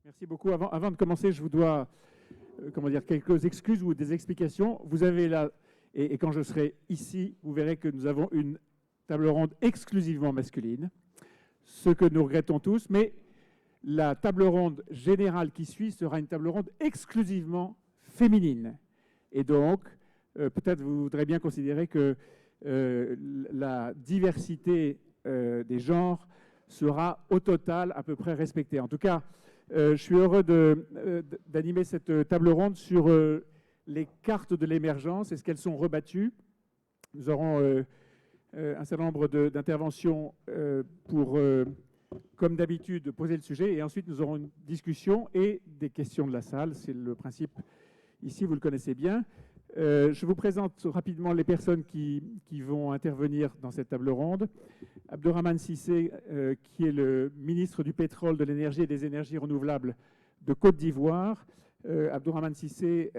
Merci beaucoup. Avant de commencer, je vous dois quelques excuses ou des explications. Vous avez là, et quand je serai ici, vous verrez que nous avons une table ronde exclusivement masculine, ce que nous regrettons tous, mais la table ronde générale qui suit sera une table ronde exclusivement féminine. Et donc, peut-être vous voudrez bien considérer que la diversité des genres sera au total à peu près respectée. En tout cas, je suis heureux d'animer cette table ronde sur les cartes de l'émergence. Est-ce qu'elles sont rebattues? Nous aurons un certain nombre d'interventions pour, comme d'habitude, poser le sujet. Et ensuite, nous aurons une discussion et des questions de la salle. C'est le principe ici, vous le connaissez bien. Je vous présente rapidement les personnes qui vont intervenir dans cette table ronde. Abdourahmane Cissé, qui est le ministre du pétrole, de l'énergie et des énergies renouvelables de Côte d'Ivoire. Abdourahmane Cissé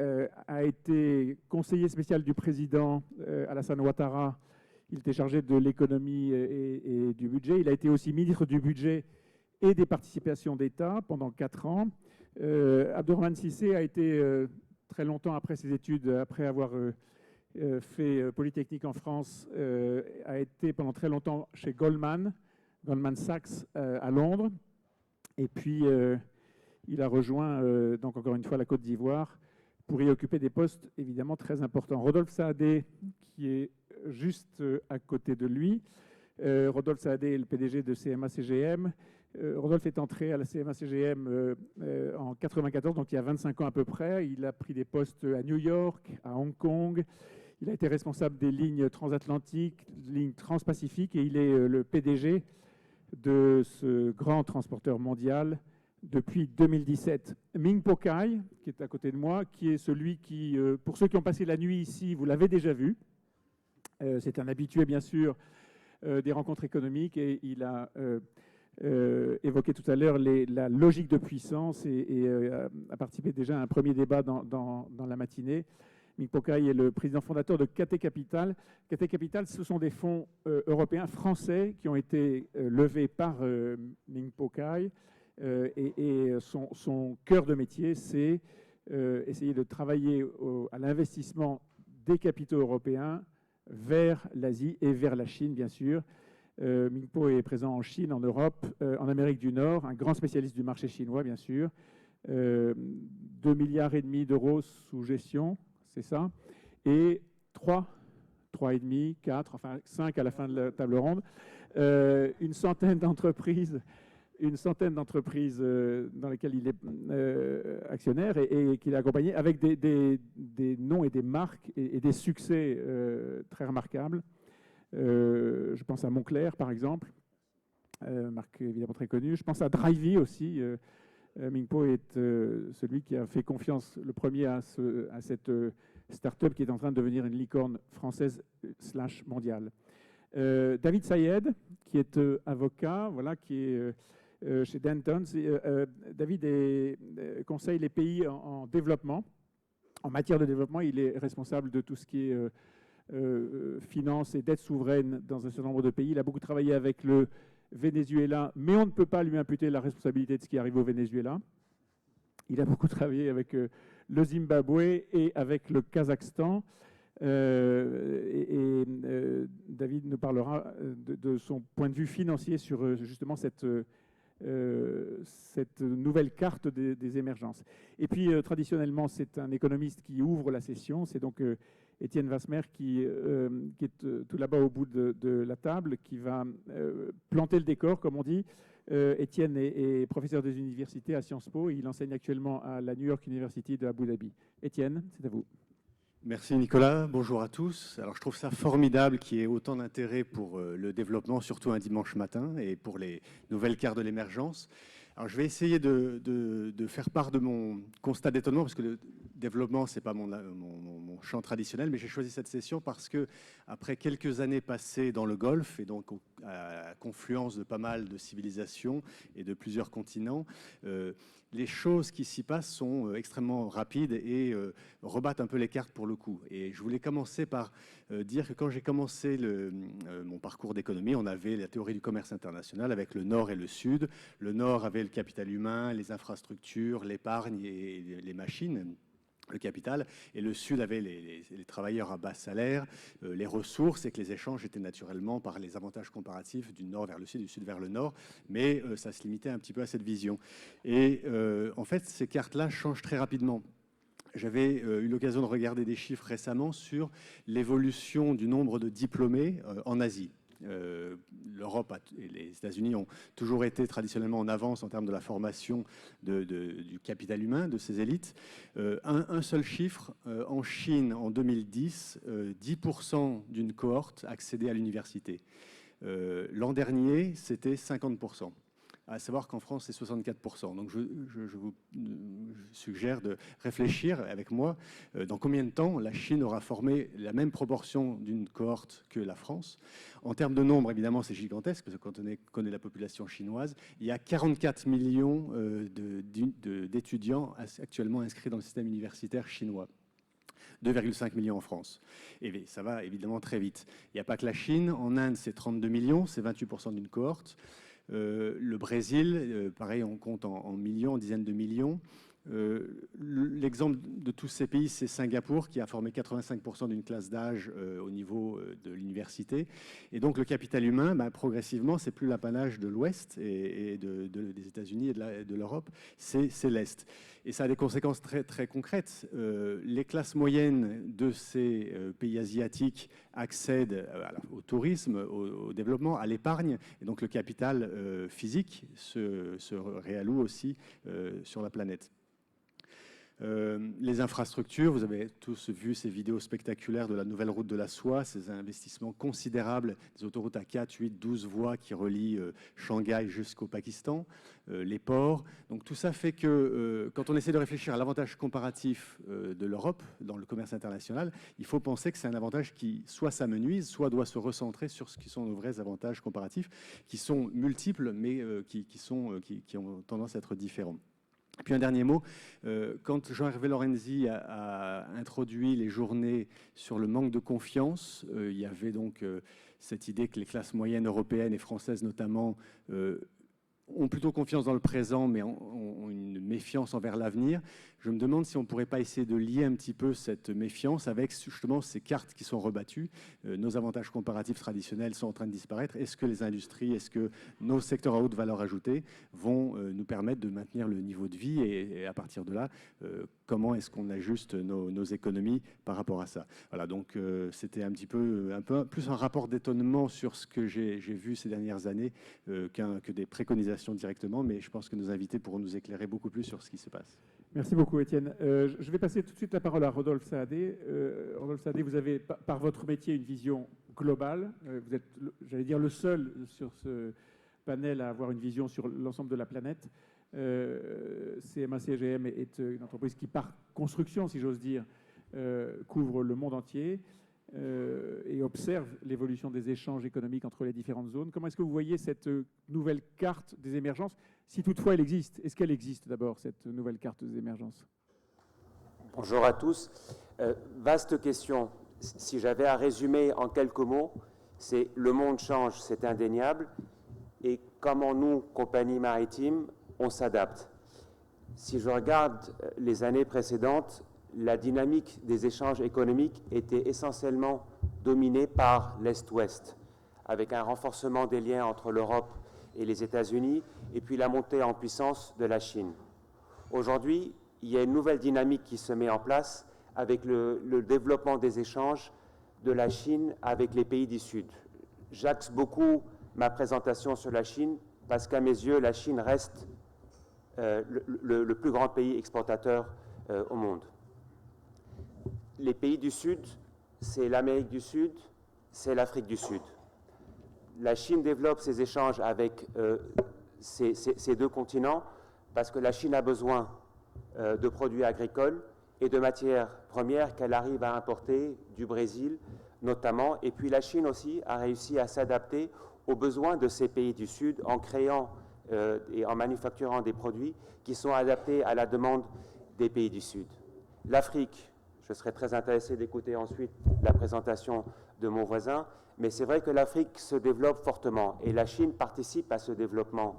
a été conseiller spécial du président Alassane Ouattara. Il était chargé de l'économie et du budget. Il a été aussi ministre du budget et des participations d'État pendant 4 ans. Abdourahmane Cissé a été très longtemps après ses études, après avoir fait Polytechnique en France, a été pendant très longtemps chez Goldman Sachs à Londres. Et puis, il a rejoint, donc encore une fois, la Côte d'Ivoire pour y occuper des postes évidemment très importants. Rodolphe Saadé, qui est juste à côté de lui. Rodolphe Saadé est le PDG de CMA-CGM. Rodolphe est entré à la CMA-CGM en 1994, donc il y a 25 ans à peu près. Il a pris des postes à New York, à Hong Kong. Il a été responsable des lignes transatlantiques, lignes transpacifiques, et il est le PDG de ce grand transporteur mondial depuis 2017. Ming Po Kai, qui est à côté de moi, qui est celui qui, pour ceux qui ont passé la nuit ici, vous l'avez déjà vu. C'est un habitué, bien sûr, des rencontres économiques, et il a évoqué tout à l'heure la logique de puissance et a participé déjà à un premier débat dans la matinée. Ming Po Kai est le président fondateur de KT Capital. KT Capital, ce sont des fonds européens français qui ont été levés par Ming Po Kai. Et son cœur de métier, c'est essayer de travailler à l'investissement des capitaux européens vers l'Asie et vers la Chine, bien sûr. Ming Po est présent en Chine, en Europe, en Amérique du Nord, un grand spécialiste du marché chinois, bien sûr. 2,5 milliards d'euros sous gestion, c'est ça. Et 3,5, 4, enfin 5 à la fin de la table ronde. Une centaine d'entreprises dans lesquelles il est actionnaire et qu'il a accompagné avec des noms et des marques et des succès très remarquables. Je pense à Moncler, par exemple, marque évidemment très connue. Je pense à Drivey aussi. Ming Po est celui qui a fait confiance le premier à cette start-up qui est en train de devenir une licorne française / mondiale. David Sayed, qui est avocat, voilà, qui est chez Dentons. David conseille les pays en développement. En matière de développement, il est responsable de tout ce qui est finance et dette souveraine dans un certain nombre de pays. Il a beaucoup travaillé avec le Venezuela, mais on ne peut pas lui imputer la responsabilité de ce qui arrive au Venezuela. Il a beaucoup travaillé avec le Zimbabwe et avec le Kazakhstan. David nous parlera de son point de vue financier sur justement cette nouvelle carte des émergences. Et puis, traditionnellement, c'est un économiste qui ouvre la session. C'est donc Étienne Wasmer qui est tout là-bas au bout de la table, qui va planter le décor, comme on dit. Étienne est professeur des universités à Sciences Po et il enseigne actuellement à la New York University de Abu Dhabi. Étienne, c'est à vous. Merci Nicolas, bonjour à tous. Alors je trouve ça formidable qu'il y ait autant d'intérêt pour le développement, surtout un dimanche matin, et pour les nouvelles cartes de l'émergence. Alors je vais essayer de faire part de mon constat d'étonnement, parce que développement, ce n'est pas mon champ traditionnel, mais j'ai choisi cette session parce que, après quelques années passées dans le Golfe, et donc à la confluence de pas mal de civilisations et de plusieurs continents, les choses qui s'y passent sont extrêmement rapides et rebattent un peu les cartes pour le coup. Et je voulais commencer par dire que quand j'ai commencé mon parcours d'économie, on avait la théorie du commerce international avec le Nord et le Sud. Le Nord avait le capital humain, les infrastructures, l'épargne et les machines, le capital, et le Sud avait les travailleurs à bas salaire, les ressources, et que les échanges étaient naturellement par les avantages comparatifs du Nord vers le Sud, du Sud vers le Nord, mais ça se limitait un petit peu à cette vision. Et en fait, ces cartes-là changent très rapidement. J'avais eu l'occasion de regarder des chiffres récemment sur l'évolution du nombre de diplômés en Asie. L'Europe et les États-Unis ont toujours été traditionnellement en avance en termes de la formation du capital humain, de ces élites. Un seul chiffre, en Chine, en 2010, 10% d'une cohorte accédait à l'université. L'an dernier, c'était 50%. À savoir qu'en France, c'est 64%. Donc je vous suggère de réfléchir avec moi dans combien de temps la Chine aura formé la même proportion d'une cohorte que la France. En termes de nombre, évidemment, c'est gigantesque, parce que quand on connaît la population chinoise, il y a 44 millions d'étudiants actuellement inscrits dans le système universitaire chinois. 2,5 millions en France. Et ça va évidemment très vite. Il n'y a pas que la Chine. En Inde, c'est 32 millions, c'est 28% d'une cohorte. Le Brésil, pareil, on compte en millions, en dizaines de millions. L'exemple de tous ces pays, c'est Singapour, qui a formé 85% d'une classe d'âge au niveau de l'université. Et donc le capital humain, progressivement, c'est plus l'apanage de l'Ouest et des États-Unis et de l'Europe, c'est l'Est. Et ça a des conséquences très, très concrètes. Les classes moyennes de ces pays asiatiques accèdent au tourisme, au développement, à l'épargne, et donc le capital physique se réalloue aussi sur la planète. Les infrastructures, vous avez tous vu ces vidéos spectaculaires de la nouvelle route de la soie, ces investissements considérables, des autoroutes à 4, 8, 12 voies qui relient Shanghai jusqu'au Pakistan, les ports. Donc tout ça fait que quand on essaie de réfléchir à l'avantage comparatif de l'Europe dans le commerce international, il faut penser que c'est un avantage qui soit s'amenuise, soit doit se recentrer sur ce qui sont nos vrais avantages comparatifs, qui sont multiples, mais qui ont tendance à être différents. Et puis un dernier mot, quand Jean-Hervé Lorenzi a introduit les journées sur le manque de confiance, il y avait donc cette idée que les classes moyennes européennes et françaises notamment ont plutôt confiance dans le présent, mais ont une méfiance envers l'avenir. Je me demande si on ne pourrait pas essayer de lier un petit peu cette méfiance avec justement ces cartes qui sont rebattues. Nos avantages comparatifs traditionnels sont en train de disparaître. Est-ce que les industries, est-ce que nos secteurs à haute valeur ajoutée vont nous permettre de maintenir le niveau de vie et à partir de là, comment est-ce qu'on ajuste nos économies par rapport à ça? Voilà, donc c'était un peu plus un rapport d'étonnement sur ce que j'ai vu ces dernières années que des préconisations directement, mais je pense que nos invités pourront nous éclairer beaucoup plus sur ce qui se passe. Merci beaucoup, Étienne. Je vais passer tout de suite la parole à Rodolphe Saadé. Rodolphe Saadé, vous avez, par votre métier, une vision globale. Vous êtes, j'allais dire, le seul sur ce panel à avoir une vision sur l'ensemble de la planète. CMA-CGM est une entreprise qui, par construction, si j'ose dire, couvre le monde entier et observe l'évolution des échanges économiques entre les différentes zones. Comment est-ce que vous voyez cette nouvelle carte des émergences, si toutefois elle existe? Est-ce qu'elle existe d'abord, cette nouvelle carte des émergences? Bonjour à tous. Vaste question. Si j'avais à résumer en quelques mots, c'est le monde change, c'est indéniable, et comment nous, compagnie maritime, on s'adapte. Si je regarde les années précédentes, la dynamique des échanges économiques était essentiellement dominée par l'Est-Ouest, avec un renforcement des liens entre l'Europe et les États-Unis, et puis la montée en puissance de la Chine. Aujourd'hui, il y a une nouvelle dynamique qui se met en place avec le développement des échanges de la Chine avec les pays du Sud. J'axe beaucoup ma présentation sur la Chine parce qu'à mes yeux, la Chine reste le plus grand pays exportateur au monde. Les pays du Sud, c'est l'Amérique du Sud, c'est l'Afrique du Sud. La Chine développe ses échanges avec ces deux continents parce que la Chine a besoin de produits agricoles et de matières premières qu'elle arrive à importer du Brésil notamment. Et puis la Chine aussi a réussi à s'adapter aux besoins de ces pays du Sud en créant et en manufacturant des produits qui sont adaptés à la demande des pays du Sud. L'Afrique, je serais très intéressé d'écouter ensuite la présentation de mon voisin, mais c'est vrai que l'Afrique se développe fortement et la Chine participe à ce développement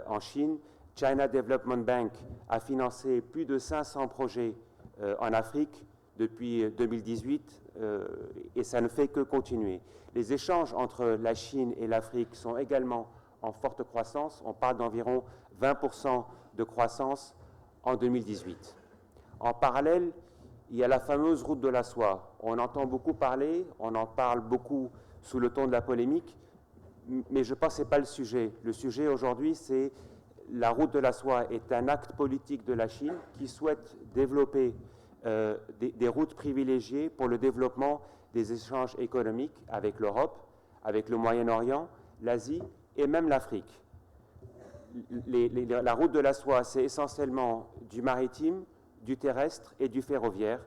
en Chine. China Development Bank a financé plus de 500 projets en Afrique depuis 2018 et ça ne fait que continuer. Les échanges entre la Chine et l'Afrique sont également en forte croissance. On parle d'environ 20% de croissance en 2018. En parallèle, il y a la fameuse route de la soie. On entend beaucoup parler, on en parle beaucoup sous le ton de la polémique, mais je pense que ce n'est pas le sujet. Le sujet aujourd'hui, c'est la route de la soie est un acte politique de la Chine qui souhaite développer des routes privilégiées pour le développement des échanges économiques avec l'Europe, avec le Moyen-Orient, l'Asie et même l'Afrique. La route de la soie, c'est essentiellement du maritime, du terrestre et du ferroviaire.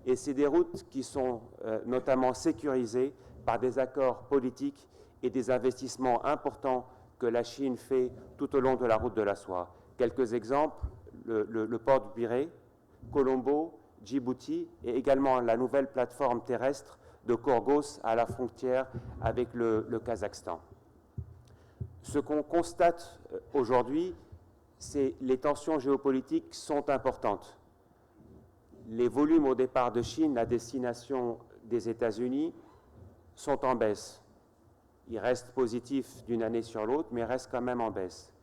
Et c'est des routes qui sont notamment sécurisées par des accords politiques et des investissements importants que la Chine fait tout au long de la route de la soie. Quelques exemples, le port du Pirée, Colombo, Djibouti et également la nouvelle plateforme terrestre de Korgos à la frontière avec le Kazakhstan. Ce qu'on constate aujourd'hui, c'est que les tensions géopolitiques sont importantes. Les volumes au départ de Chine à destination des États-Unis sont en baisse. Ils restent positifs d'une année sur l'autre, mais restent quand même en baisse.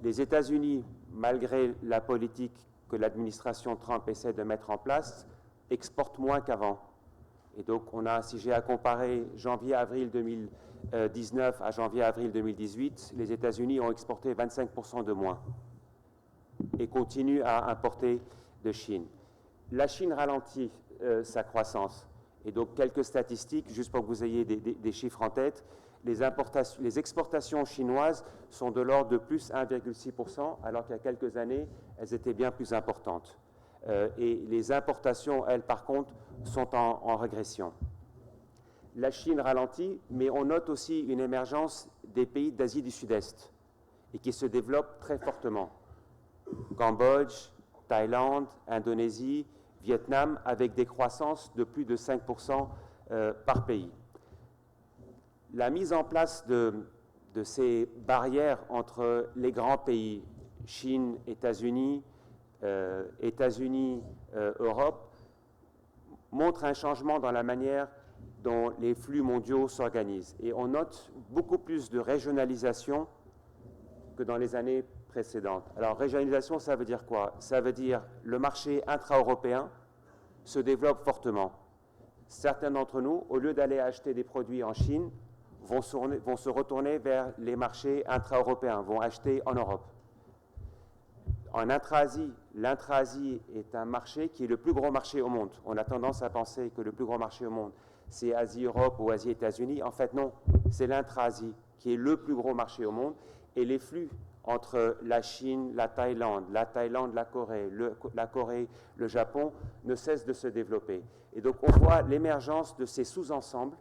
Les États-Unis, malgré la politique que l'administration Trump essaie de mettre en place, exportent moins qu'avant. Et donc, si j'ai à comparer janvier-avril 2019 à janvier-avril 2018, les États-Unis ont exporté 25% de moins et continuent à importer de Chine. La Chine ralentit sa croissance. Et donc, quelques statistiques, juste pour que vous ayez des chiffres en tête. Les exportations chinoises sont de l'ordre de plus 1,6%, alors qu'il y a quelques années, elles étaient bien plus importantes. Et les importations, elles, par contre, sont en régression. La Chine ralentit, mais on note aussi une émergence des pays d'Asie du Sud-Est et qui se développent très fortement. Cambodge, Thaïlande, Indonésie, Vietnam, avec des croissances de plus de 5% par pays. La mise en place de ces barrières entre les grands pays, Chine, États-Unis, Europe, montre un changement dans la manière dont les flux mondiaux s'organisent. Et on note beaucoup plus de régionalisation que dans les années précédentes. Alors, régionalisation, ça veut dire quoi? Ça veut dire le marché intra-européen se développe fortement. Certains d'entre nous, au lieu d'aller acheter des produits en Chine, vont se retourner vers les marchés intra-européens, vont acheter en Europe. En intra-Asie, l'intra-Asie est un marché qui est le plus gros marché au monde. On a tendance à penser que le plus gros marché au monde, c'est Asie-Europe ou Asie-États-Unis. En fait, non, c'est l'intra-Asie qui est le plus gros marché au monde. Et les flux entre la Chine, la Thaïlande, la Corée, la Corée, le Japon ne cessent de se développer. Et donc, on voit l'émergence de ces sous-ensembles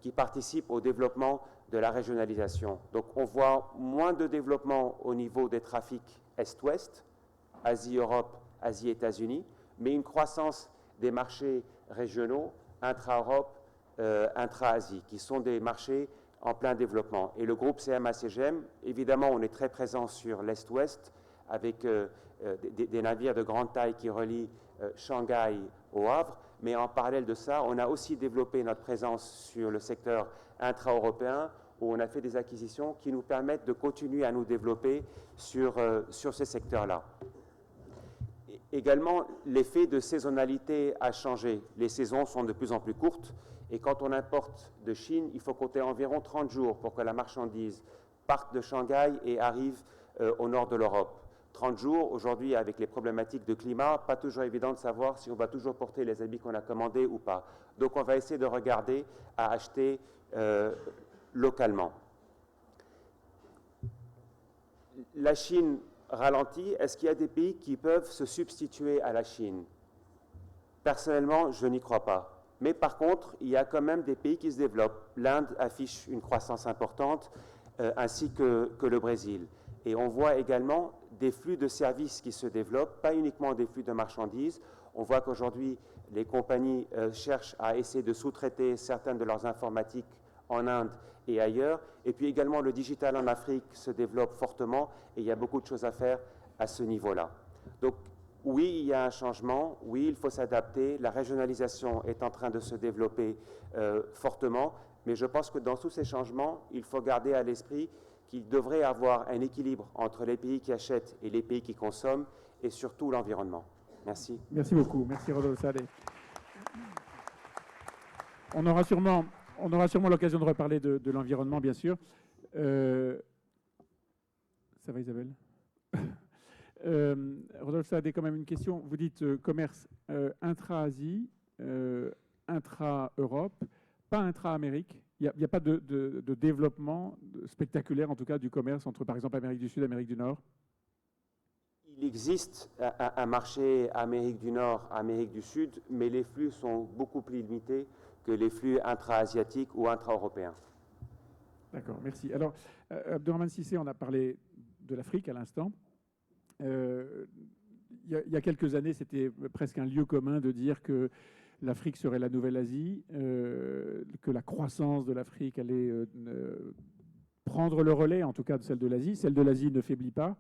qui participent au développement de la régionalisation. Donc, on voit moins de développement au niveau des trafics Est-Ouest, Asie-Europe, Asie-États-Unis, mais une croissance des marchés régionaux, intra-Europe, intra-Asie, qui sont des marchés en plein développement. Et le groupe CMA-CGM, évidemment, on est très présent sur l'Est-Ouest, avec des navires de grande taille qui relient Shanghai au Havre, mais en parallèle de ça, on a aussi développé notre présence sur le secteur intra-européen, où on a fait des acquisitions qui nous permettent de continuer à nous développer sur ces secteurs-là. Également, l'effet de saisonnalité a changé. Les saisons sont de plus en plus courtes, et quand on importe de Chine, il faut compter environ 30 jours pour que la marchandise parte de Shanghai et arrive au nord de l'Europe. 30 jours, aujourd'hui, avec les problématiques de climat, pas toujours évident de savoir si on va toujours porter les habits qu'on a commandés ou pas. Donc, on va essayer de regarder à acheter localement. La Chine ralentit. Est-ce qu'il y a des pays qui peuvent se substituer à la Chine? Personnellement, je n'y crois pas. Mais par contre, il y a quand même des pays qui se développent. L'Inde affiche une croissance importante, ainsi que le Brésil. Et on voit également des flux de services qui se développent, pas uniquement des flux de marchandises. On voit qu'aujourd'hui, les compagnies cherchent à essayer de sous-traiter certaines de leurs informatiques en Inde et ailleurs. Et puis également, le digital en Afrique se développe fortement et il y a beaucoup de choses à faire à ce niveau-là. Donc, oui, il y a un changement. Oui, il faut s'adapter. La régionalisation est en train de se développer fortement. Mais je pense que dans tous ces changements, il faut garder à l'esprit qu'il devrait avoir un équilibre entre les pays qui achètent et les pays qui consomment, et surtout l'environnement. Merci. Merci beaucoup. Merci Rodolphe Sadeh. On aura sûrement l'occasion de reparler de l'environnement, bien sûr. Ça va, Isabelle? Rodolphe Sadeh, quand même une question. Vous dites commerce intra-Asie, intra-Europe, pas intra-Amérique. Il n'y a pas de développement spectaculaire, en tout cas, du commerce entre, par exemple, Amérique du Sud et Amérique du Nord? Il existe un marché Amérique du Nord, Amérique du Sud, mais les flux sont beaucoup plus limités que les flux intra-asiatiques ou intra-européens. D'accord, merci. Alors, Abdourahmane Cissé, on a parlé de l'Afrique à l'instant. Il y a quelques années, c'était presque un lieu commun de dire que l'Afrique serait la nouvelle Asie, que la croissance de l'Afrique allait prendre le relais, en tout cas de celle de l'Asie. Celle de l'Asie ne faiblit pas.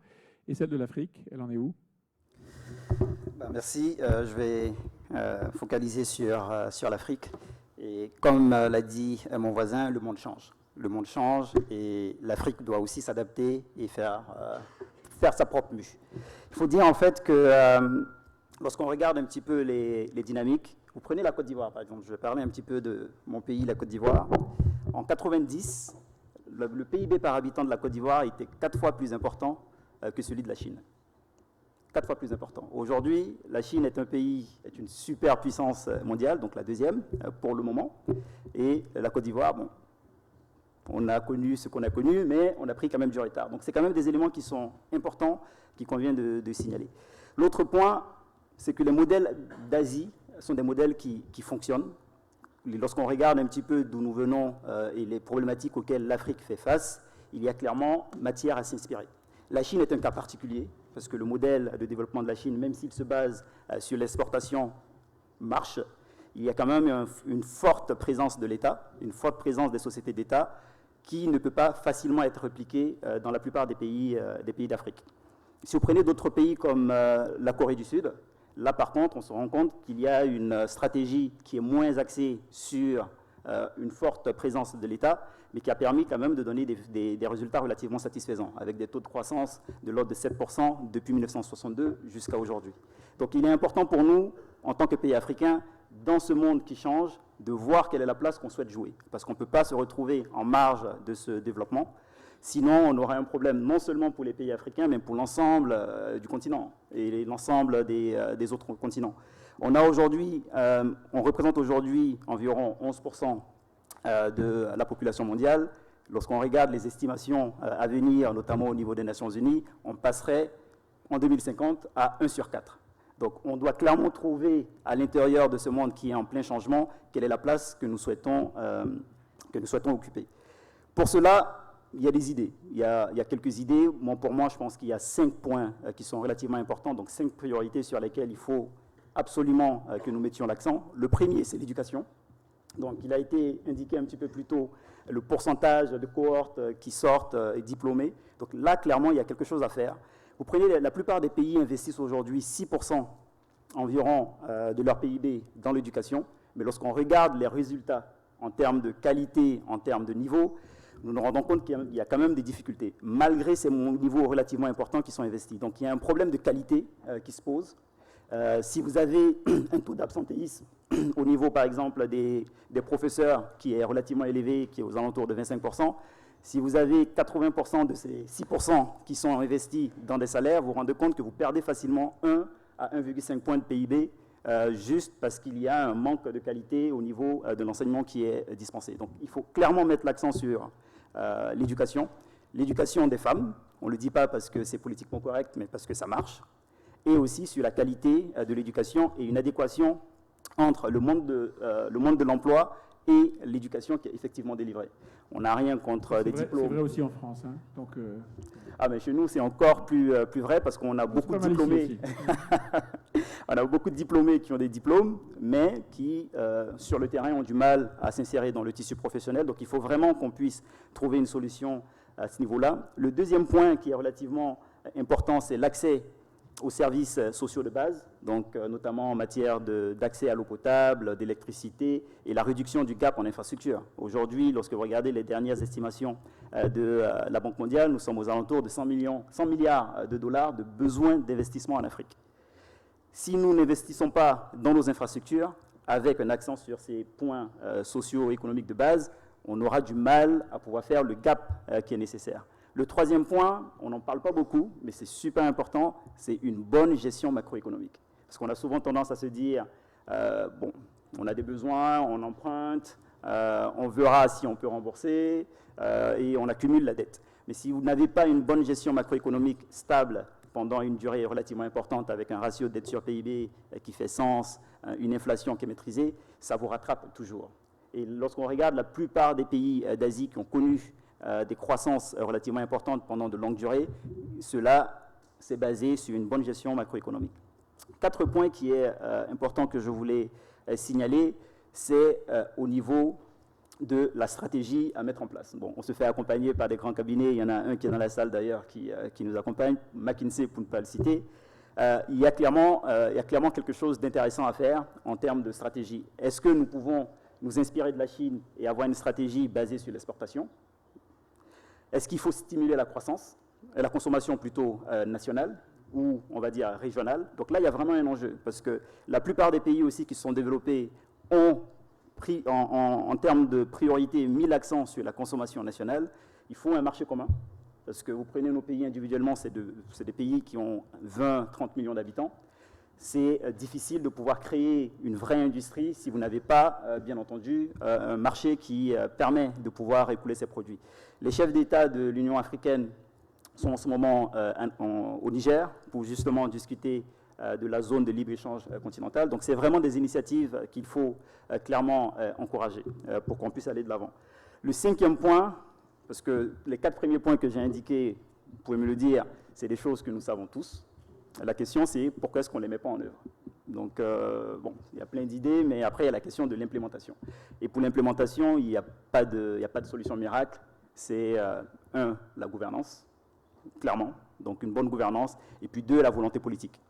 Et celle de l'Afrique, elle en est où? Merci. Je vais focaliser sur l'Afrique. Et comme l'a dit mon voisin, le monde change. Le monde change et l'Afrique doit aussi s'adapter et faire sa propre mue. Il faut dire en fait que lorsqu'on regarde un petit peu les dynamiques, vous prenez la Côte d'Ivoire par exemple, je vais parler un petit peu de mon pays, la Côte d'Ivoire. En 90, le PIB par habitant de la Côte d'Ivoire était 4 fois plus important que celui de la Chine. 4 fois plus important. Aujourd'hui, la Chine est une super puissance mondiale, donc la deuxième pour le moment. Et la Côte d'Ivoire, bon, on a connu ce qu'on a connu, mais on a pris quand même du retard. Donc c'est quand même des éléments qui sont importants, qu'il convient de signaler. L'autre point, c'est que les modèles d'Asie sont des modèles qui fonctionnent. Lorsqu'on regarde un petit peu d'où nous venons et les problématiques auxquelles l'Afrique fait face, il y a clairement matière à s'inspirer. La Chine est un cas particulier, parce que le modèle de développement de la Chine, même s'il se base sur l'exportation, marche. Il y a quand même une forte présence de l'État, une forte présence des sociétés d'État, qui ne peut pas facilement être répliquée dans la plupart des pays d'Afrique. Si vous prenez d'autres pays comme la Corée du Sud, là par contre, on se rend compte qu'il y a une stratégie qui est moins axée sur une forte présence de l'État, mais qui a permis quand même de donner des résultats relativement satisfaisants, avec des taux de croissance de l'ordre de 7% depuis 1962 jusqu'à aujourd'hui. Donc il est important pour nous, en tant que pays africains, dans ce monde qui change, de voir quelle est la place qu'on souhaite jouer. Parce qu'on ne peut pas se retrouver en marge de ce développement. Sinon, on aura un problème non seulement pour les pays africains, mais pour l'ensemble du continent et l'ensemble des autres continents. On représente aujourd'hui environ 11% de la population mondiale. Lorsqu'on regarde les estimations à venir, notamment au niveau des Nations Unies, on passerait en 2050 à 1 sur 4. Donc on doit clairement trouver à l'intérieur de ce monde qui est en plein changement, quelle est la place que nous souhaitons occuper. Pour cela, il y a des idées. Il y a quelques idées. Pour moi, je pense qu'il y a 5 points qui sont relativement importants, donc 5 priorités sur lesquelles il faut absolument que nous mettions l'accent. Le premier, c'est l'éducation. Donc il a été indiqué un petit peu plus tôt le pourcentage de cohortes qui sortent et diplômées. Donc là, clairement, il y a quelque chose à faire. Vous prenez la plupart des pays investissent aujourd'hui 6% environ de leur PIB dans l'éducation, mais lorsqu'on regarde les résultats en termes de qualité, en termes de niveau, nous nous rendons compte qu'il y a quand même des difficultés, malgré ces niveaux relativement importants qui sont investis. Donc il y a un problème de qualité qui se pose. Si vous avez un taux d'absentéisme au niveau, par exemple, des professeurs qui est relativement élevé, qui est aux alentours de 25%, si vous avez 80% de ces 6% qui sont investis dans des salaires, vous vous rendez compte que vous perdez facilement 1 à 1,5 points de PIB juste parce qu'il y a un manque de qualité au niveau de l'enseignement qui est dispensé. Donc il faut clairement mettre l'accent sur l'éducation des femmes. On ne le dit pas parce que c'est politiquement correct, mais parce que ça marche. Et aussi sur la qualité de l'éducation et une adéquation entre le monde de l'emploi et l'éducation qui est effectivement délivrée. On n'a rien contre des diplômes. C'est vrai aussi en France. Hein. Donc, Ah, mais chez nous, c'est encore plus vrai parce qu'on a beaucoup de diplômés. On a beaucoup de diplômés qui ont des diplômes, mais qui, sur le terrain, ont du mal à s'insérer dans le tissu professionnel. Donc, il faut vraiment qu'on puisse trouver une solution à ce niveau-là. Le deuxième point qui est relativement important, c'est l'accès aux services sociaux de base, donc notamment en matière d'accès à l'eau potable, d'électricité et la réduction du gap en infrastructure. Aujourd'hui, lorsque vous regardez les dernières estimations de la Banque mondiale, nous sommes aux alentours de 100 milliards de dollars de besoins d'investissement en Afrique. Si nous n'investissons pas dans nos infrastructures, avec un accent sur ces points socio-économiques de base, on aura du mal à pouvoir faire le gap qui est nécessaire. Le troisième point, on n'en parle pas beaucoup, mais c'est super important, c'est une bonne gestion macroéconomique. Parce qu'on a souvent tendance à se dire, bon, on a des besoins, on emprunte, on verra si on peut rembourser, et on accumule la dette. Mais si vous n'avez pas une bonne gestion macroéconomique stable pendant une durée relativement importante, avec un ratio de dette sur PIB qui fait sens, une inflation qui est maîtrisée, ça vous rattrape toujours. Et lorsqu'on regarde la plupart des pays d'Asie qui ont connu des croissances relativement importantes pendant de longues durées, cela s'est basé sur une bonne gestion macroéconomique. 4 points qui est important que je voulais signaler, c'est au niveau de la stratégie à mettre en place. Bon, on se fait accompagner par des grands cabinets, il y en a un qui est dans la salle d'ailleurs qui nous accompagne, McKinsey pour ne pas le citer. Il y a clairement quelque chose d'intéressant à faire en termes de stratégie. Est-ce que nous pouvons nous inspirer de la Chine et avoir une stratégie basée sur l'exportation ? Est-ce qu'il faut stimuler la croissance, la consommation plutôt nationale ou, on va dire, régionale? Donc là, il y a vraiment un enjeu, parce que la plupart des pays aussi qui se sont développés ont pris, en termes de priorité, mis l'accent sur la consommation nationale. Il faut un marché commun, parce que vous prenez nos pays individuellement, c'est des pays qui ont 20-30 millions d'habitants. C'est difficile de pouvoir créer une vraie industrie si vous n'avez pas, bien entendu, un marché qui permet de pouvoir écouler ces produits. Les chefs d'État de l'Union africaine sont en ce moment au Niger pour justement discuter de la zone de libre-échange continentale. Donc c'est vraiment des initiatives qu'il faut clairement encourager pour qu'on puisse aller de l'avant. Le 5e point, parce que les 4 premiers points que j'ai indiqués, vous pouvez me le dire, c'est des choses que nous savons tous. La question, c'est pourquoi est-ce qu'on ne les met pas en œuvre? Donc, bon, il y a plein d'idées, mais après, il y a la question de l'implémentation. Et pour l'implémentation, il n'y a pas de solution miracle. C'est, 1, la gouvernance, clairement, donc une bonne gouvernance, et puis 2, la volonté politique.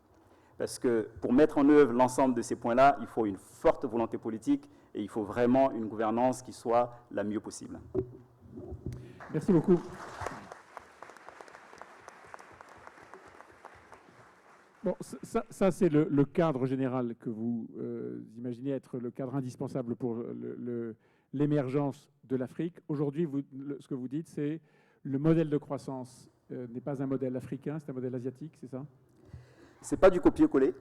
Parce que pour mettre en œuvre l'ensemble de ces points-là, il faut une forte volonté politique et il faut vraiment une gouvernance qui soit la mieux possible. Merci beaucoup. Bon, ça c'est le cadre général que vous imaginez être le cadre indispensable pour l'émergence de l'Afrique. Aujourd'hui, ce que vous dites, c'est le modèle de croissance n'est pas un modèle africain, c'est un modèle asiatique, c'est ça? Ce n'est pas du copier-coller,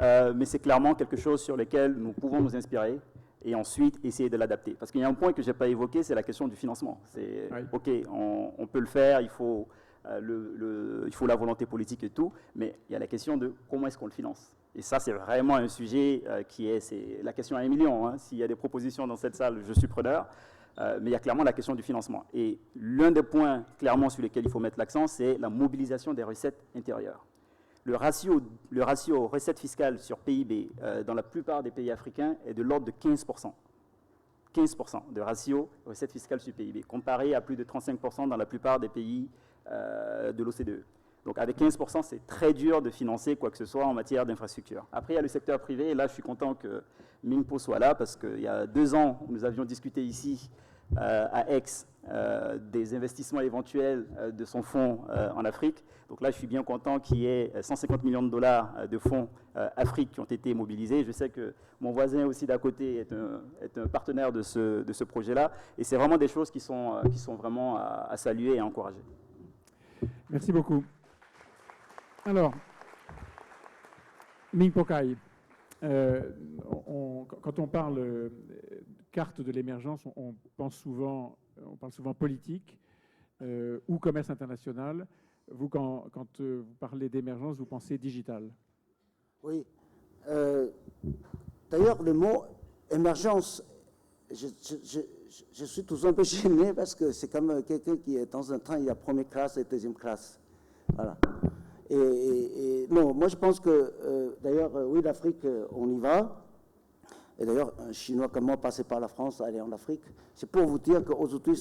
mais c'est clairement quelque chose sur lequel nous pouvons nous inspirer et ensuite essayer de l'adapter. Parce qu'il y a un point que je n'ai pas évoqué, c'est la question du financement. C'est, oui. OK, on peut le faire, il faut la volonté politique et tout, mais il y a la question de comment est-ce qu'on le finance. Et ça, c'est vraiment un sujet c'est la question à 1 million. Hein. S'il y a des propositions dans cette salle, je suis preneur. Mais il y a clairement la question du financement. Et l'un des points clairement sur lesquels il faut mettre l'accent, c'est la mobilisation des recettes intérieures. Le ratio recettes fiscales sur PIB dans la plupart des pays africains est de l'ordre de 15%. 15% de ratio recettes fiscales sur PIB, comparé à plus de 35% dans la plupart des pays de l'OCDE. Donc avec 15%, c'est très dur de financer quoi que ce soit en matière d'infrastructure. Après, il y a le secteur privé, et là, je suis content que Mingpo soit là, parce qu'il y a 2 ans, nous avions discuté ici, à Aix, des investissements éventuels de son fonds en Afrique. Donc là, je suis bien content qu'il y ait 150 millions de dollars de fonds Afrique qui ont été mobilisés. Je sais que mon voisin aussi d'à côté est un partenaire de ce projet-là. Et c'est vraiment des choses qui sont vraiment à saluer et à encourager. Merci beaucoup. Alors, Mingpo Kai, quand on parle carte de l'émergence, on parle souvent politique ou commerce international. Vous, quand vous parlez d'émergence, vous pensez digital? Oui. D'ailleurs, le mot émergence, je suis toujours un peu gêné parce que c'est comme quelqu'un qui est dans un train, il y a première classe et deuxième classe. Voilà. Et non, moi je pense que, d'ailleurs, oui, l'Afrique, on y va. Et d'ailleurs, un Chinois comme moi passé par la France, aller en Afrique. C'est pour vous dire qu'aujourd'hui,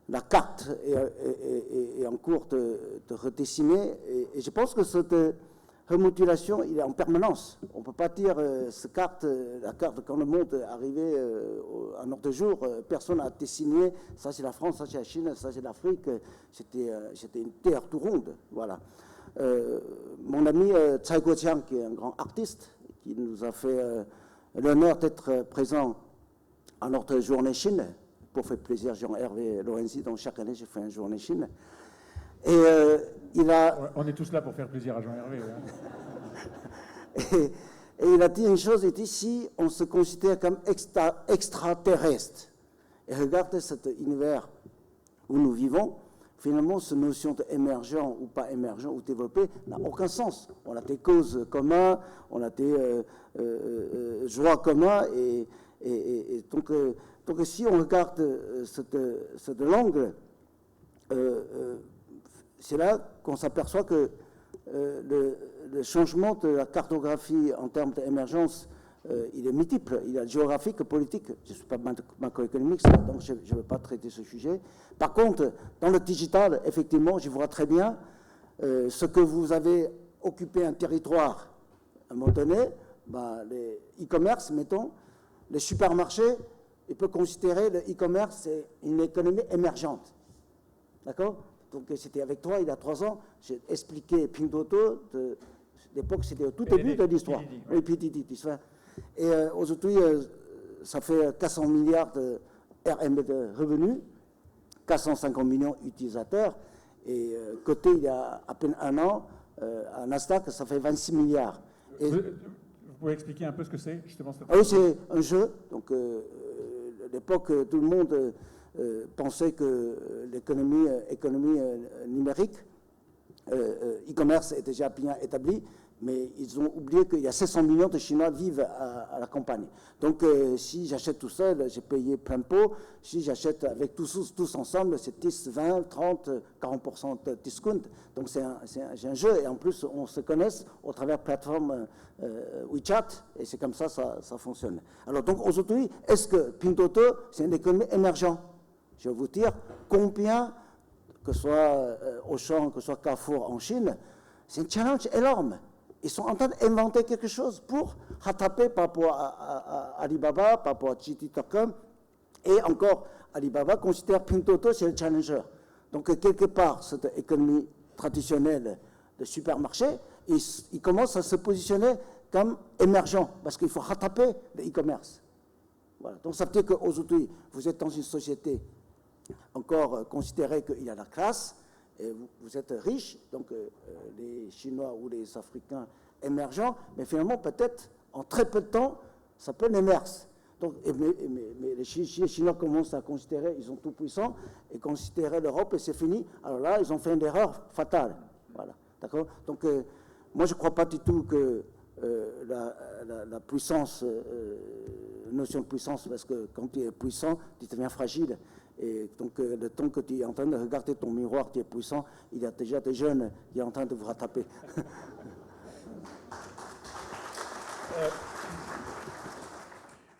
la carte est en cours de redessiner. Et je pense que cette remodulation, il est en permanence. On ne peut pas dire la carte, quand le monde est arrivé à notre jour, personne n'a dessiné, ça c'est la France, ça c'est la Chine, ça c'est l'Afrique. C'était une terre tout ronde. Voilà. Mon ami Tsai Guoqiang, qui est un grand artiste, qui nous a fait l'honneur d'être présent à notre journée Chine, pour faire plaisir Jean-Hervé Lorenzi, donc chaque année je fais une journée Chine. Et il a... On est tous là pour faire plaisir à Jean-Hervé. Et il a dit une chose, il dit, si on se considère comme extraterrestre, et regardez cet univers où nous vivons, finalement, cette notion d'émergent ou pas émergent ou développé n'a aucun sens. On a des causes communes, on a des joies communes, et donc si on regarde cette langue, c'est là qu'on s'aperçoit que le changement de la cartographie en termes d'émergence, il est multiple. Il est géographique, politique. Je ne suis pas macroéconomiste, donc je ne veux pas traiter ce sujet. Par contre, dans le digital, effectivement, je vois très bien ce que vous avez occupé un territoire à un moment donné, les e-commerce, mettons, les supermarchés, il peut considérer le e-commerce c'est une économie émergente. D'accord? Donc c'était avec toi, il y a 3 ans, j'ai expliqué Pinduoduo, l'époque c'était au tout début de l'histoire. Oui, PDD, l'histoire. Et aujourd'hui, ça fait 400 milliards de RMB de revenus, 450 millions d'utilisateurs, et côté il y a à peine un an, à Nasdaq, ça fait 26 milliards. Et, vous pouvez expliquer un peu ce que c'est, justement cette... Oui, c'est un jeu. Donc, à l'époque, tout le monde pensait que l'économie numérique, e-commerce est déjà bien établi, mais ils ont oublié qu'il y a 700 millions de Chinois qui vivent à la campagne. Donc, si j'achète tout seul, j'ai payé plein pot. Si j'achète avec tous ensemble, c'est 10, 20, 30, 40% de discount. Donc, c'est un jeu. Et en plus, on se connaît au travers de la plateforme WeChat. Et c'est comme ça fonctionne. Alors, donc, aujourd'hui, est-ce que Pinduoduo, c'est une économie émergente? Je vais vous dire combien, que ce soit Auchan, que ce soit Carrefour en Chine, c'est un challenge énorme. Ils sont en train d'inventer quelque chose pour rattraper par rapport à Alibaba, par rapport à JD.com. Et encore, Alibaba considère Pinduoduo, c'est le challenger. Donc, quelque part, cette économie traditionnelle de supermarché, il commence à se positionner comme émergent, parce qu'il faut rattraper le e-commerce. Voilà. Donc, ça veut dire qu'aujourd'hui, vous êtes dans une société encore considérée qu'il y a la classe, et vous êtes riche, donc les Chinois ou les Africains émergents, mais finalement, peut-être, en très peu de temps, ça peut l'émerger. Donc, mais les Chinois commencent à considérer, ils sont tout puissants, et considérer l'Europe, et c'est fini. Alors là, ils ont fait une erreur fatale. Voilà. D'accord? Donc, moi, je ne crois pas du tout que la puissance, notion de puissance, parce que quand tu es puissant, tu deviens fragile. Et donc, le temps que tu es en train de regarder ton miroir, tu es puissant, il y a déjà des jeunes qui sont en train de vous rattraper.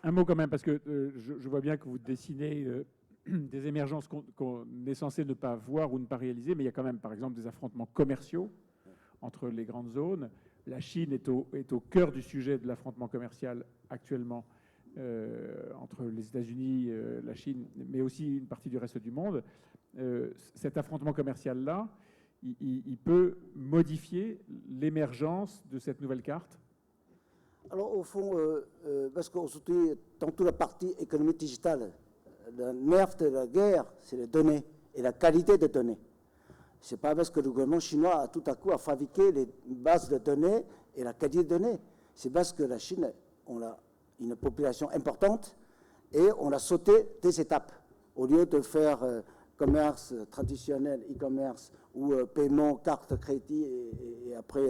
Un mot quand même, parce que je vois bien que vous dessinez des émergences qu'on est censé ne pas voir ou ne pas réaliser, mais il y a quand même, par exemple, des affrontements commerciaux entre les grandes zones. La Chine est au cœur du sujet de l'affrontement commercial actuellement entre les États-Unis, la Chine, mais aussi une partie du reste du monde. Cet affrontement commercial-là, il peut modifier l'émergence de cette nouvelle carte? Alors, au fond, parce qu'aujourd'hui, dans toute la partie économie digitale, le nerf de la guerre, c'est les données et la qualité des données. Ce n'est pas parce que le gouvernement chinois a tout à coup fabriqué les bases de données et la qualité des données. C'est parce que la Chine, on a une population importante et on a sauté des étapes. Au lieu de faire commerce traditionnel, e-commerce, ou paiement carte crédit et après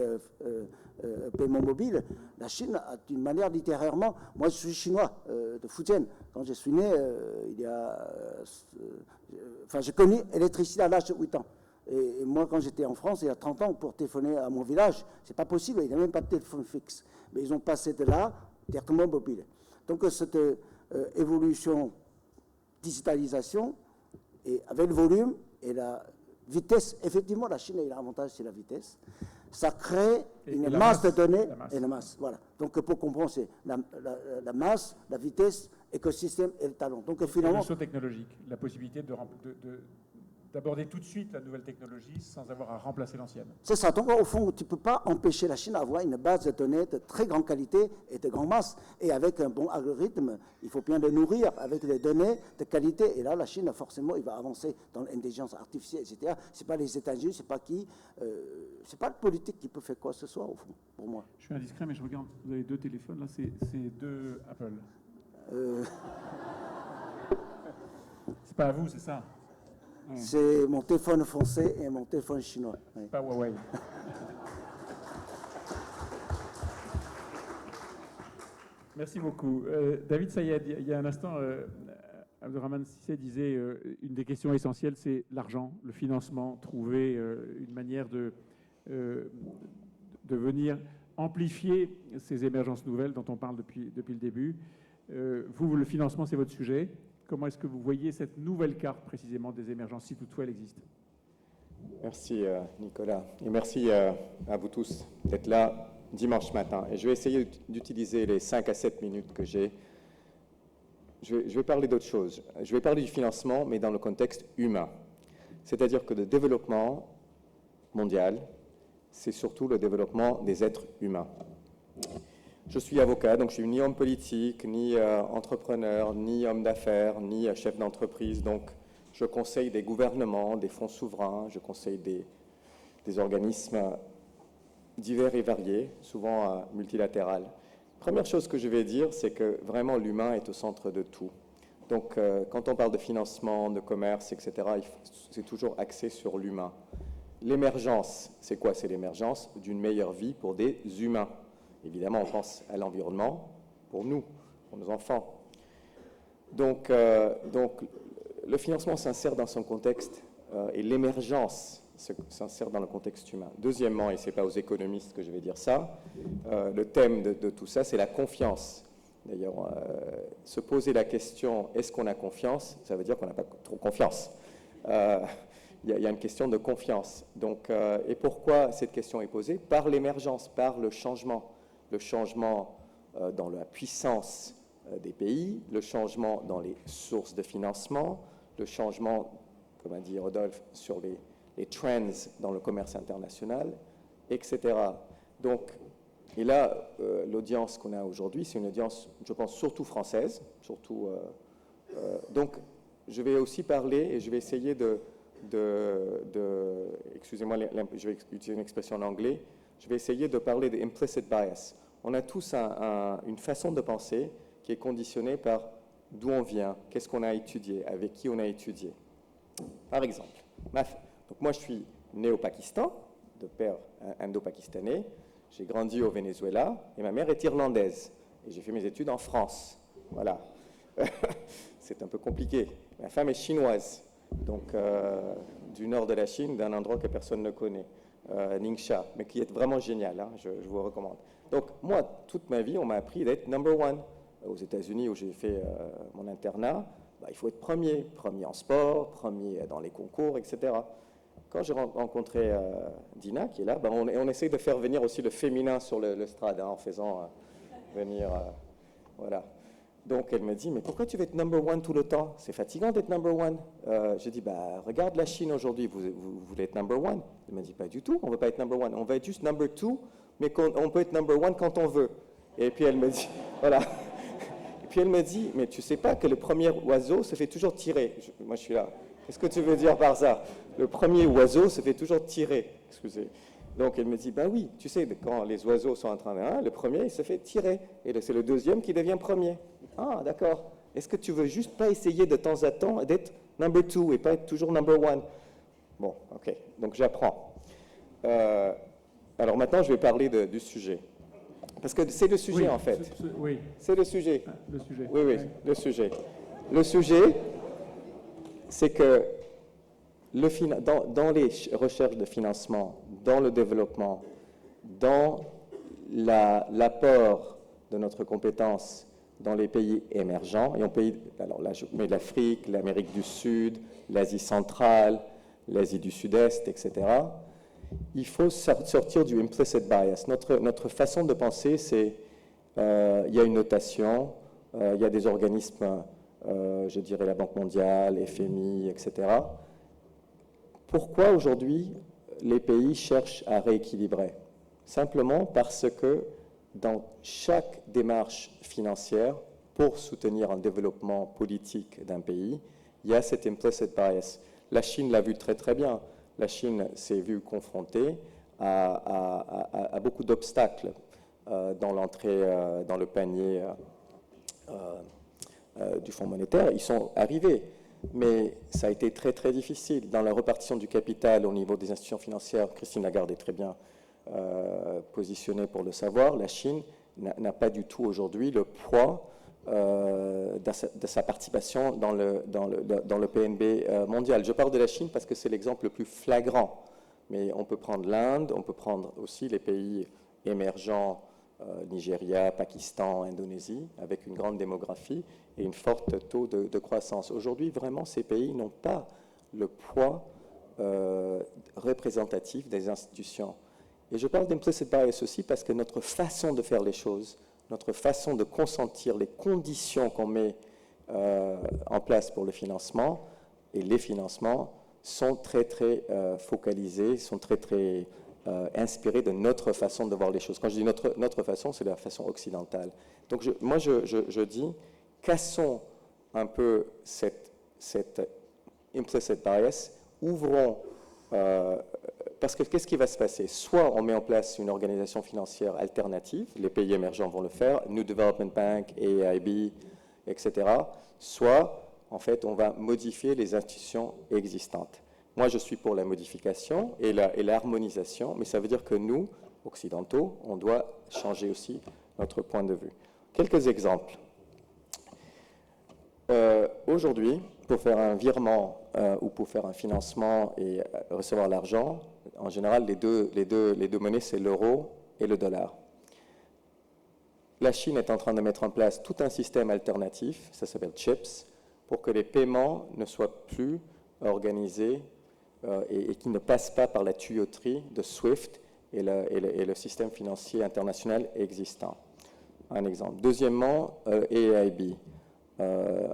paiement mobile, la Chine a une manière littérairement. Moi, je suis chinois de Fujian. Quand je suis né, j'ai connu l'électricité à l'âge de 8 ans. Et moi, quand j'étais en France, il y a 30 ans, pour téléphoner à mon village, c'est pas possible, il n'y a même pas de téléphone fixe. Mais ils ont passé de là directement mobile. Donc cette évolution, digitalisation, et avec le volume et la vitesse, effectivement, la Chine a l'avantage, c'est la vitesse. Ça crée une masse de données et la masse. Voilà. Donc, pour comprendre, c'est la masse, la vitesse, l'écosystème et le talent. Donc, finalement. Le saut technologique, la possibilité d'aborder tout de suite la nouvelle technologie sans avoir à remplacer l'ancienne. C'est ça. Donc, au fond, tu ne peux pas empêcher la Chine d'avoir une base de données de très grande qualité et de grande masse. Et avec un bon algorithme, il faut bien le nourrir avec des données de qualité. Et là, la Chine, forcément, il va avancer dans l'intelligence artificielle, etc. Ce n'est pas les États-Unis, ce n'est pas qui. C'est pas le politique qui peut faire quoi que ce soit, au fond, pour moi. Je suis indiscret, mais je regarde. Vous avez 2 téléphones, là, c'est 2 Apple. C'est pas à vous, c'est ça? C'est mon téléphone français et mon téléphone chinois. Oui. Pas Huawei. Merci beaucoup. David Sayed, il y a un instant, Abderrahmane Cissé disait une des questions essentielles, c'est l'argent, le financement, trouver une manière de venir amplifier ces émergences nouvelles dont on parle depuis le début. Vous, le financement, c'est votre sujet. Comment est-ce que vous voyez cette nouvelle carte précisément des émergences, si toutefois elle existe? Merci Nicolas, et merci à vous tous d'être là dimanche matin. Et je vais essayer d'utiliser les 5 à 7 minutes que j'ai. Je vais parler d'autre chose. Je vais parler du financement, mais dans le contexte humain. C'est-à-dire que le développement mondial, c'est surtout le développement des êtres humains. Je suis avocat, donc je suis ni homme politique, ni entrepreneur, ni homme d'affaires, ni chef d'entreprise. Donc je conseille des gouvernements, des fonds souverains, je conseille des organismes divers et variés, souvent multilatérales. Première chose que je vais dire, c'est que vraiment l'humain est au centre de tout. Donc quand on parle de financement, de commerce, etc., c'est toujours axé sur l'humain. L'émergence, c'est quoi? C'est l'émergence d'une meilleure vie pour des humains. Évidemment, on pense à l'environnement pour nous, pour nos enfants. Donc le financement s'insère dans son contexte et l'émergence s'insère dans le contexte humain. Deuxièmement, et ce n'est pas aux économistes que je vais dire ça, le thème de tout ça, c'est la confiance. D'ailleurs, se poser la question « est-ce qu'on a confiance ?» ça veut dire qu'on n'a pas trop confiance. Il y a une question de confiance. Donc, et pourquoi cette question est posée? Par l'émergence, par le changement. Le changement dans la puissance des pays, le changement dans les sources de financement, le changement, comme a dit Rodolphe, sur les trends dans le commerce international, etc. Donc, et là, l'audience qu'on a aujourd'hui, c'est une audience, je pense, surtout française. Donc, je vais aussi parler, et je vais essayer excusez-moi, je vais utiliser une expression en anglais, je vais essayer de parler de implicit bias. On a tous une façon de penser qui est conditionnée par d'où on vient, qu'est-ce qu'on a étudié, avec qui on a étudié. Par exemple, donc moi je suis né au Pakistan, de père indo-pakistanais, j'ai grandi au Venezuela et ma mère est irlandaise. Et j'ai fait mes études en France. Voilà. C'est un peu compliqué. Ma femme est chinoise, donc du nord de la Chine, d'un endroit que personne ne connaît. Ningxia, mais qui est vraiment génial, hein, je vous recommande. Donc moi, toute ma vie, on m'a appris d'être number one. Aux États-Unis, où j'ai fait mon internat, il faut être premier en sport, premier dans les concours, etc. Quand j'ai rencontré Dina, qui est là, on essaie de faire venir aussi le féminin sur le strade, hein, en faisant venir... voilà. Donc elle me dit, mais pourquoi tu veux être number one tout le temps? C'est fatigant d'être number one. J'ai dit, regarde la Chine aujourd'hui, vous voulez être number one? Elle m'a dit, pas du tout, on ne veut pas être number one, on va être juste number two, mais on peut être number one quand on veut. Et puis elle me dit, voilà. Et puis elle me dit, mais tu sais pas que le premier oiseau se fait toujours tirer? Moi je suis là, qu'est-ce que tu veux dire par ça? Le premier oiseau se fait toujours tirer, excusez. Donc elle me dit, oui, tu sais, quand les oiseaux sont en train de... le premier, il se fait tirer, et c'est le deuxième qui devient premier. Ah, d'accord. Est-ce que tu veux juste pas essayer de temps à temps d'être number 2 et pas être toujours number 1. Bon, ok, donc j'apprends. Alors maintenant, je vais parler du sujet. Parce que c'est le sujet, Oui, en fait. Oui, C'est le sujet. le sujet. Oui, oui, le sujet. Le sujet, c'est que dans les recherches de financement, dans le développement, dans l'apport de notre compétence dans les pays émergents, alors là je mets l'Afrique, l'Amérique du Sud, l'Asie centrale, l'Asie du Sud-Est, etc., il faut sortir du implicit bias. Notre façon de penser, c'est il y a une notation, il y a des organismes, je dirais la Banque mondiale, FMI, etc. Pourquoi aujourd'hui les pays cherchent à rééquilibrer? Simplement parce que dans chaque démarche financière, pour soutenir un développement politique d'un pays, il y a cet implicit bias. La Chine l'a vu très très bien. La Chine s'est vue confrontée à beaucoup d'obstacles dans l'entrée dans le panier du Fonds monétaire. Ils sont arrivés, mais ça a été très très difficile. Dans la répartition du capital au niveau des institutions financières, Christine Lagarde est très bien positionnée pour le savoir, la Chine n'a pas du tout aujourd'hui le poids de sa participation dans le PNB mondial. Je parle de la Chine parce que c'est l'exemple le plus flagrant, mais on peut prendre l'Inde, on peut prendre aussi les pays émergents, Nigeria, Pakistan, Indonésie, avec une grande démographie et une forte taux de croissance. Aujourd'hui, vraiment, ces pays n'ont pas le poids représentatif des institutions. Et je parle d'implicit bias aussi parce que notre façon de faire les choses, notre façon de consentir les conditions qu'on met en place pour le financement et les financements sont très, très focalisés, sont très, très inspirés de notre façon de voir les choses. Quand je dis notre façon, c'est la façon occidentale. Donc je dis, cassons un peu cette implicit bias, ouvrons... parce que qu'est-ce qui va se passer? Soit on met en place une organisation financière alternative, les pays émergents vont le faire, New Development Bank, AIIB, etc. Soit, en fait, on va modifier les institutions existantes. Moi, je suis pour la modification et l'harmonisation, mais ça veut dire que nous, occidentaux, on doit changer aussi notre point de vue. Quelques exemples. Aujourd'hui, pour faire un virement ou pour faire un financement et recevoir l'argent, en général, les deux monnaies, c'est l'euro et le dollar. La Chine est en train de mettre en place tout un système alternatif, ça s'appelle CHIPS, pour que les paiements ne soient plus organisés et qui ne passent pas par la tuyauterie de SWIFT et le système financier international existant. Un exemple. Deuxièmement, AIIB.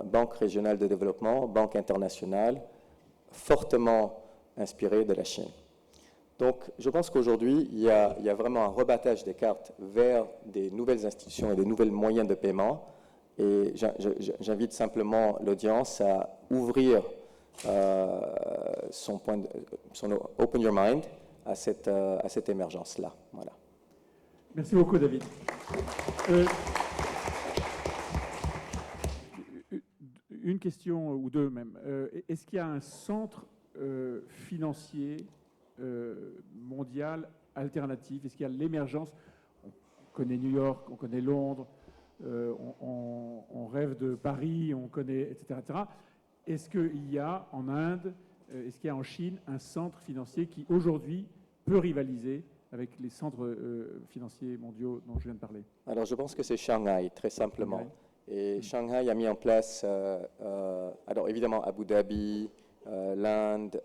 Banque régionale de développement, banque internationale, fortement inspirée de la Chine. Donc, je pense qu'aujourd'hui, il y a vraiment un rebattage des cartes vers des nouvelles institutions et des nouveaux moyens de paiement. Et j'invite simplement l'audience à ouvrir son open your mind à cette émergence-là. Voilà. Merci beaucoup, David. Une question ou deux même. Est-ce qu'il y a un centre financier mondial alternatif? Est-ce qu'il y a l'émergence? On connaît New York, on connaît Londres, on rêve de Paris, on connaît, etc. etc. Est-ce qu'il y a en Inde, est-ce qu'il y a en Chine un centre financier qui aujourd'hui peut rivaliser avec les centres financiers mondiaux dont je viens de parler? Alors je pense que c'est Shanghai, très simplement. Shanghai. Et Shanghai a mis en place, alors évidemment Abu Dhabi, l'Inde,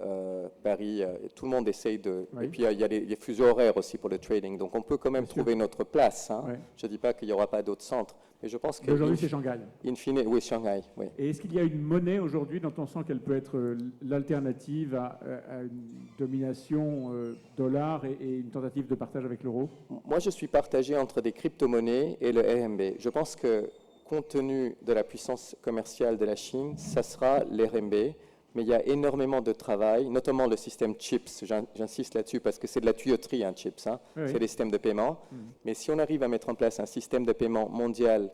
Paris, tout le monde essaye de... Oui. Et puis il y a les fuseaux horaires aussi pour le trading, donc on peut quand même Bien sûr. trouver notre place. Hein. Oui. Je ne dis pas qu'il n'y aura pas d'autres centres, mais je pense que... Aujourd'hui, c'est Shanghai. In fine, oui, Shanghai, oui. Et est-ce qu'il y a une monnaie aujourd'hui dont on sent qu'elle peut être l'alternative à une domination dollar et une tentative de partage avec l'euro? Moi, je suis partagé entre des crypto-monnaies et le RMB. Je pense que, compte tenu de la puissance commerciale de la Chine, ça sera l'RMB, mais il y a énormément de travail, notamment le système CHIPS. J'insiste là-dessus parce que c'est de la tuyauterie, un CHIPS. Hein. Oui. C'est des systèmes de paiement. Mais si on arrive à mettre en place un système de paiement mondial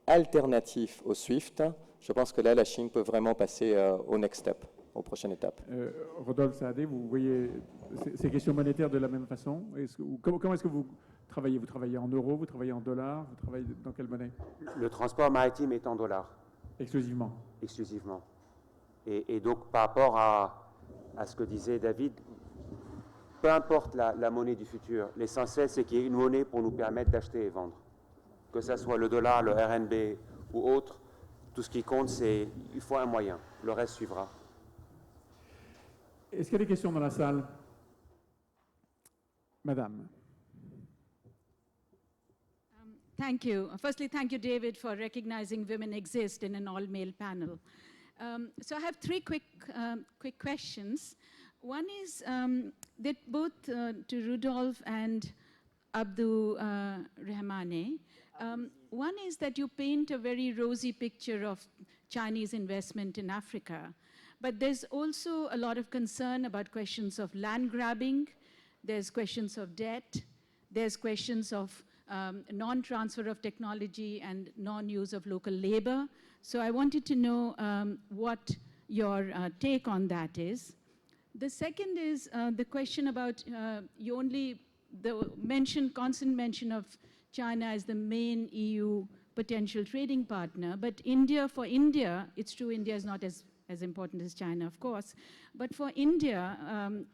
alternatif au SWIFT, je pense que là, la Chine peut vraiment passer au next step, aux prochaines étapes. Rodolphe Saadé, vous voyez ces questions monétaires de la même façon? Comment est-ce que vous travaillez? Vous travaillez en euros, vous travaillez en dollars, vous travaillez dans quelle monnaie? Le transport maritime est en dollars. Exclusivement. Exclusivement. Et donc, par rapport à ce que disait David, peu importe la monnaie du futur, l'essentiel, c'est qu'il y ait une monnaie pour nous permettre d'acheter et vendre. Que ce soit le dollar, le RMB ou autre, tout ce qui compte, c'est qu'il faut un moyen. Le reste suivra. Est-ce qu'il y a des questions dans la salle? Madame. Thank you. Firstly, thank you, David, for recognizing women exist in an all-male panel. So I have three quick questions. One is that both to Rudolf and Abdul Rahmane. One is that you paint a very rosy picture of Chinese investment in Africa, but there's also a lot of concern about questions of land grabbing, there's questions of debt, there's questions of non-transfer of technology and non-use of local labor. So I wanted to know what your take on that is. The second is the question about constant mention of China as the main EU potential trading partner, but for India, it's true India is not as important as China, of course, but for India,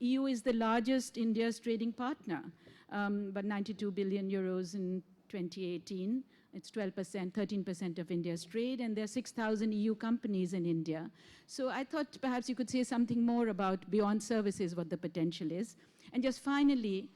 EU is the largest India's trading partner, but 92 billion euros in 2018. It's 12%, 13% of India's trade, and there are 6,000 EU companies in India. So I thought perhaps you could say something more about beyond services, what the potential is. And just finally,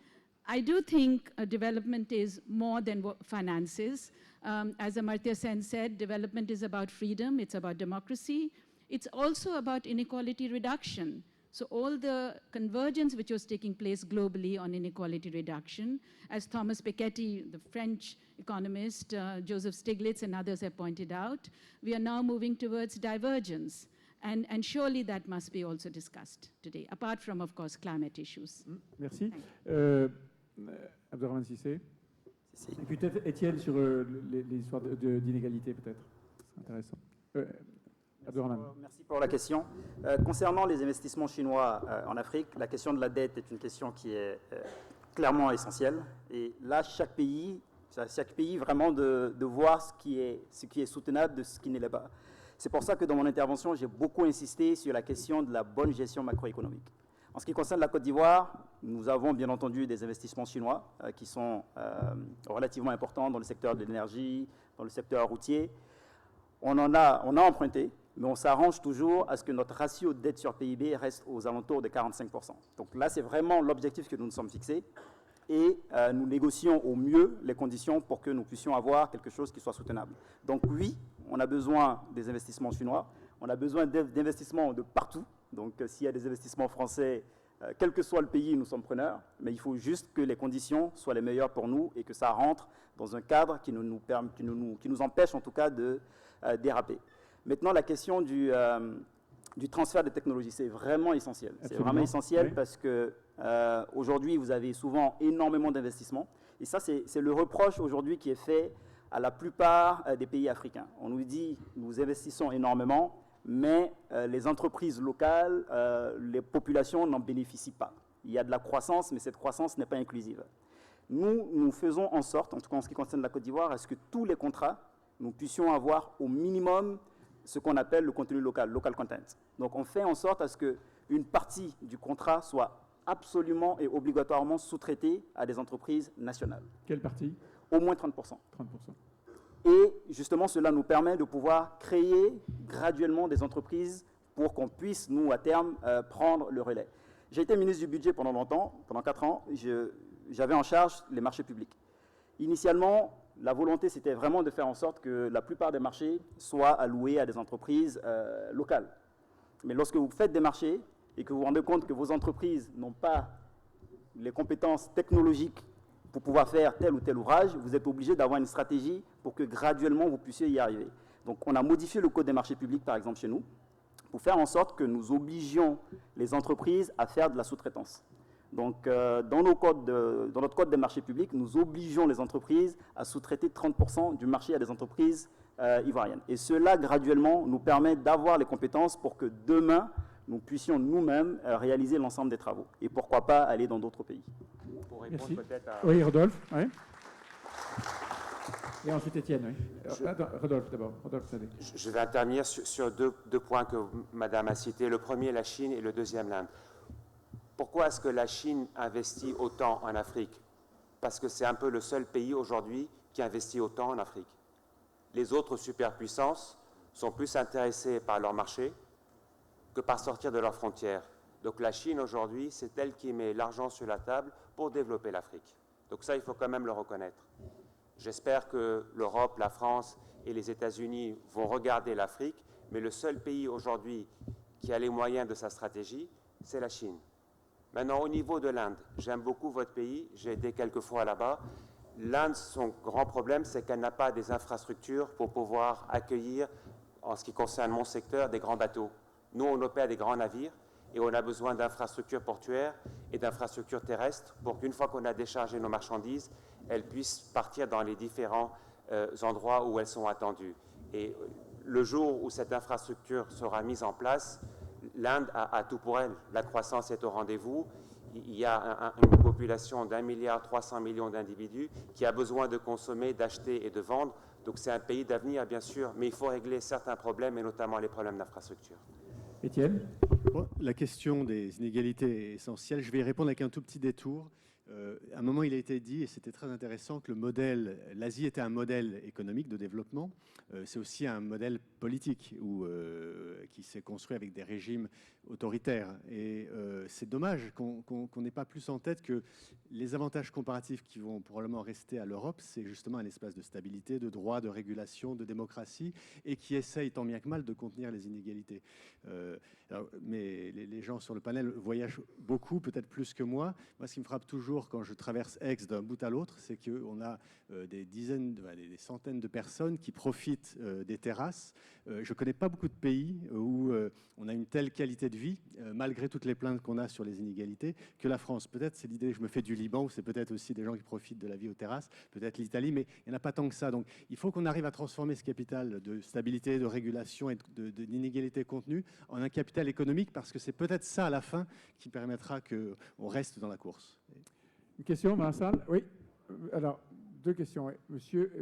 I do think development is more than finances. As Amartya Sen said, development is about freedom, it's about democracy. It's also about inequality reduction. So all the convergence which was taking place globally on inequality reduction, as Thomas Piketty, the French economist, Joseph Stiglitz and others have pointed out, we are now moving towards divergence. And surely that must be also discussed today, apart from, of course, climate issues. Merci. Abderrahmane Cissé. Et puis peut-être Étienne sur l'histoire d'inégalité, peut-être. C'est intéressant. Merci pour la question. Concernant les investissements chinois en Afrique, la question de la dette est une question qui est clairement essentielle. Et là, chaque pays vraiment de voir ce qui est soutenable de ce qui ne l'est pas. C'est pour ça que dans mon intervention, j'ai beaucoup insisté sur la question de la bonne gestion macroéconomique. En ce qui concerne la Côte d'Ivoire, nous avons bien entendu des investissements chinois qui sont relativement importants dans le secteur de l'énergie, dans le secteur routier. On a emprunté, mais on s'arrange toujours à ce que notre ratio de dette sur PIB reste aux alentours de 45%. Donc là, c'est vraiment l'objectif que nous nous sommes fixés et nous négocions au mieux les conditions pour que nous puissions avoir quelque chose qui soit soutenable. Donc oui, on a besoin des investissements chinois, on a besoin d'investissements de partout. Donc s'il y a des investissements français, quel que soit le pays, nous sommes preneurs, mais il faut juste que les conditions soient les meilleures pour nous et que ça rentre dans un cadre qui nous empêche en tout cas de déraper. Maintenant, la question du transfert de technologie, c'est vraiment essentiel. C'est vraiment essentiel, oui. Parce qu'aujourd'hui, vous avez souvent énormément d'investissements. Et ça, c'est le reproche aujourd'hui qui est fait à la plupart des pays africains. On nous dit, nous investissons énormément, mais les entreprises locales, les populations n'en bénéficient pas. Il y a de la croissance, mais cette croissance n'est pas inclusive. Nous faisons en sorte, en tout cas en ce qui concerne la Côte d'Ivoire, à ce que tous les contrats, nous puissions avoir au minimum ce qu'on appelle le contenu local, local content. Donc on fait en sorte à ce qu'une partie du contrat soit absolument et obligatoirement sous-traitée à des entreprises nationales. Quelle partie? Au moins 30%. 30%. Et justement, cela nous permet de pouvoir créer graduellement des entreprises pour qu'on puisse, nous, à terme, prendre le relais. J'ai été ministre du budget pendant longtemps, pendant 4 ans, j'avais en charge les marchés publics. Initialement, la volonté, c'était vraiment de faire en sorte que la plupart des marchés soient alloués à des entreprises locales. Mais lorsque vous faites des marchés et que vous vous rendez compte que vos entreprises n'ont pas les compétences technologiques pour pouvoir faire tel ou tel ouvrage, vous êtes obligé d'avoir une stratégie pour que graduellement vous puissiez y arriver. Donc on a modifié le code des marchés publics, par exemple, chez nous, pour faire en sorte que nous obligions les entreprises à faire de la sous-traitance. Donc, dans notre code des marchés publics, nous obligeons les entreprises à sous-traiter 30% du marché à des entreprises ivoiriennes. Et cela, graduellement, nous permet d'avoir les compétences pour que demain, nous puissions nous-mêmes réaliser l'ensemble des travaux. Et pourquoi pas aller dans d'autres pays. Pour répondre Merci. peut-être à... Oui, Rodolphe. Oui. Et ensuite Étienne. Oui. Attends, Rodolphe d'abord. Rodolphe, vous savez. Je vais intervenir sur deux points que Madame a cités. Le premier, la Chine, et le deuxième, l'Inde. Pourquoi est-ce que la Chine investit autant en Afrique? Parce que c'est un peu le seul pays aujourd'hui qui investit autant en Afrique. Les autres superpuissances sont plus intéressées par leur marché que par sortir de leurs frontières. Donc la Chine aujourd'hui, c'est elle qui met l'argent sur la table pour développer l'Afrique. Donc ça, il faut quand même le reconnaître. J'espère que l'Europe, la France et les États-Unis vont regarder l'Afrique, mais le seul pays aujourd'hui qui a les moyens de sa stratégie, c'est la Chine. Maintenant, au niveau de l'Inde, j'aime beaucoup votre pays, j'ai été quelques fois là-bas. L'Inde, son grand problème, c'est qu'elle n'a pas des infrastructures pour pouvoir accueillir, en ce qui concerne mon secteur, des grands bateaux. Nous, on opère des grands navires et on a besoin d'infrastructures portuaires et d'infrastructures terrestres pour qu'une fois qu'on a déchargé nos marchandises, elles puissent partir dans les différents endroits où elles sont attendues. Et le jour où cette infrastructure sera mise en place, l'Inde a tout pour elle. La croissance est au rendez-vous. Il y a une population d'1,3 milliard d'individus qui a besoin de consommer, d'acheter et de vendre. Donc c'est un pays d'avenir, bien sûr, mais il faut régler certains problèmes, et notamment les problèmes d'infrastructure. Étienne. Bon, la question des inégalités est essentielle. Je vais y répondre avec un tout petit détour. À un moment, il a été dit, et c'était très intéressant, que l'Asie était un modèle économique de développement. C'est aussi un modèle politique qui s'est construit avec des régimes autoritaires. Et c'est dommage qu'on n'ait pas plus en tête que les avantages comparatifs qui vont probablement rester à l'Europe, c'est justement un espace de stabilité, de droit, de régulation, de démocratie, et qui essaye tant bien que mal de contenir les inégalités. Mais les gens sur le panel voyagent beaucoup, peut-être plus que moi. Moi, ce qui me frappe toujours quand je traverse Aix d'un bout à l'autre, c'est qu'on a des centaines de personnes qui profitent des terrasses. Je ne connais pas beaucoup de pays où on a une telle qualité de vie, malgré toutes les plaintes qu'on a sur les inégalités, que la France. Peut-être c'est l'idée, je me fais du Liban, où c'est peut-être aussi des gens qui profitent de la vie aux terrasses, peut-être l'Italie, mais il n'y en a pas tant que ça. Donc il faut qu'on arrive à transformer ce capital de stabilité, de régulation et d'inégalité contenue en un capital économique, parce que c'est peut-être ça à la fin qui permettra qu'on reste dans la course. Une question dans la salle? Oui. Alors, deux questions. Oui. Monsieur,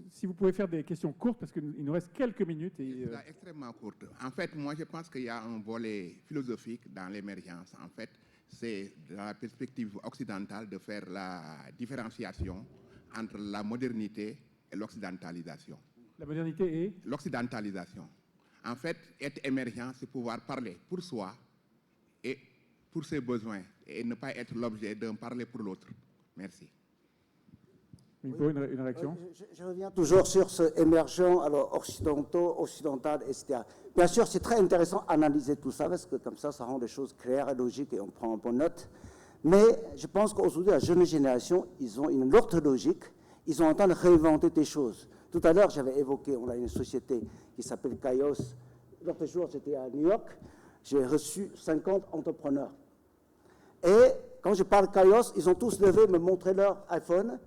si vous pouvez faire des questions courtes, parce qu'il nous reste quelques minutes. Extrêmement courte. En fait, moi, je pense qu'il y a un volet philosophique dans l'émergence. En fait, c'est dans la perspective occidentale de faire la différenciation entre la modernité et l'occidentalisation. La modernité et l'occidentalisation. En fait, être émergent, c'est pouvoir parler pour soi et pour ses besoins, et ne pas être l'objet d'un parler pour l'autre. Merci. Une réaction? Je reviens toujours sur ce émergent, alors occidental, etc. Bien sûr, c'est très intéressant d'analyser tout ça, parce que comme ça rend les choses claires et logiques, et on prend en bonne note. Mais je pense qu'aujourd'hui, la jeune génération, ils ont une autre logique. Ils sont en train de réinventer des choses. Tout à l'heure, j'avais évoqué, on a une société qui s'appelle Kaios. L'autre jour, j'étais à New York. J'ai reçu 50 entrepreneurs. Et quand je parle Kaios, ils ont tous levé me montrer leur iPhone.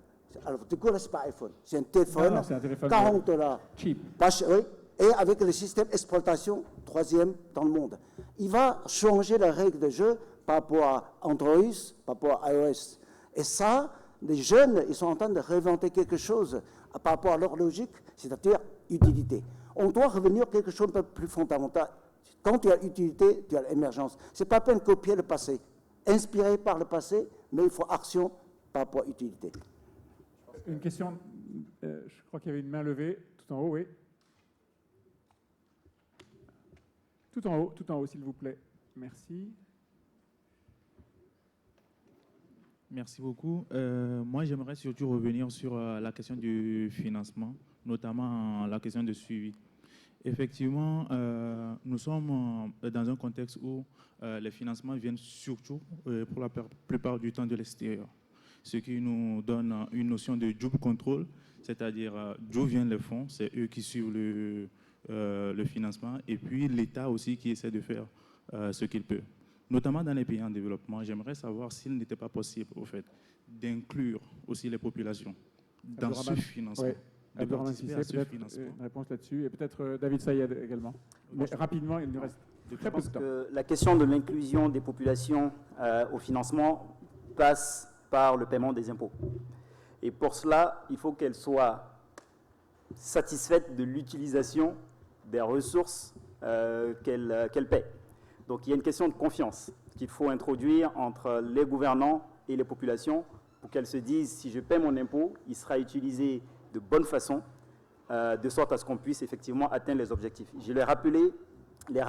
Alors, du coup, là, ce n'est pas iPhone. C'est un téléphone, c'est un téléphone $40. Cheap. Oui, et avec le système d'exploitation, 3e dans le monde. Il va changer la règle de jeu par rapport à Android, par rapport à iOS. Et ça, les jeunes, ils sont en train de réinventer quelque chose par rapport à leur logique, c'est-à-dire utilité. On doit revenir à quelque chose de plus fondamental. Quand tu as utilité, tu as l'émergence. Ce n'est pas la peine de copier le passé. Inspiré par le passé, mais il faut action par rapport à utilité. Une question, je crois qu'il y avait une main levée, tout en haut, oui. Tout en haut, s'il vous plaît. Merci. Merci beaucoup. Moi, j'aimerais surtout revenir sur la question du financement, notamment la question de suivi. Effectivement, nous sommes dans un contexte où les financements viennent surtout, pour la plupart du temps, de l'extérieur, ce qui nous donne une notion de double contrôle, c'est-à-dire d'où viennent les fonds, c'est eux qui suivent le financement, et puis l'État aussi qui essaie de faire ce qu'il peut. notamment dans les pays en développement. J'aimerais savoir s'il n'était pas possible, au fait, d'inclure aussi les populations dans ce financement. Ouais. De participer à ce peut-être financement. une réponse là-dessus, et peut-être David Sayed également. Mais rapidement, il nous reste très peu de temps. La question de l'inclusion des populations au financement passe par le paiement des impôts. Et pour cela, il faut qu'elle soit satisfaite de l'utilisation des ressources qu'elle paie. Donc il y a une question de confiance qu'il faut introduire entre les gouvernants et les populations pour qu'elles se disent, si je paie mon impôt, il sera utilisé de bonne façon, de sorte à ce qu'on puisse effectivement atteindre les objectifs. Je l'ai rappelé, le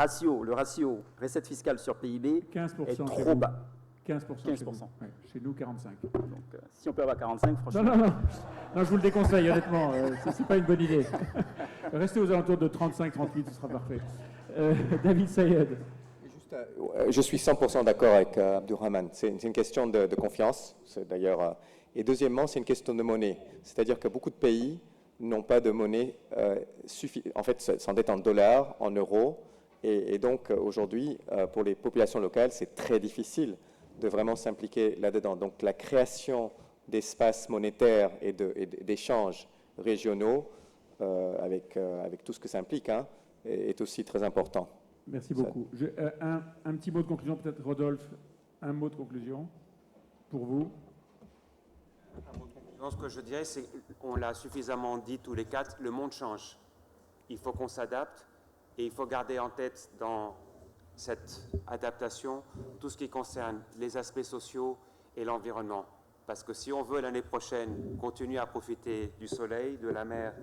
ratio recette fiscale sur PIB 15% est chez trop vous. bas. 15%. 15%. Chez nous, 45. Donc, si on peut avoir 45, franchement... Non, je vous le déconseille, honnêtement. Ce n'est pas une bonne idée. Restez aux alentours de 35-38, ce sera parfait. David Sayed. Je suis 100% d'accord avec Abdurrahman. C'est une question de confiance, d'ailleurs. Et deuxièmement, c'est une question de monnaie. C'est-à-dire que beaucoup de pays n'ont pas de monnaie en fait, s'endettent en dollars, en euros. Et donc, aujourd'hui, pour les populations locales, c'est très difficile de vraiment s'impliquer là-dedans. Donc, la création d'espaces monétaires et d'échanges régionaux, avec tout ce que ça implique, est aussi très important. Merci beaucoup. Un petit mot de conclusion, peut-être Rodolphe, un mot de conclusion pour vous. Ce que je dirais, c'est qu'on l'a suffisamment dit tous les quatre, le monde change. Il faut qu'on s'adapte et il faut garder en tête dans cette adaptation tout ce qui concerne les aspects sociaux et l'environnement. Parce que si on veut l'année prochaine continuer à profiter du soleil, de la mer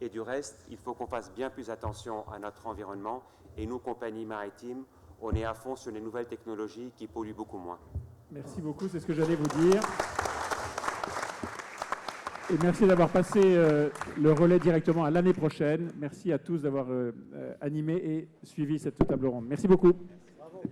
et du reste, il faut qu'on fasse bien plus attention à notre environnement. Et nous, compagnie maritime, on est à fond sur les nouvelles technologies qui polluent beaucoup moins. Merci beaucoup, c'est ce que j'allais vous dire. Et merci d'avoir passé le relais directement à l'année prochaine. Merci à tous d'avoir animé et suivi cette table ronde. Merci beaucoup. Bravo.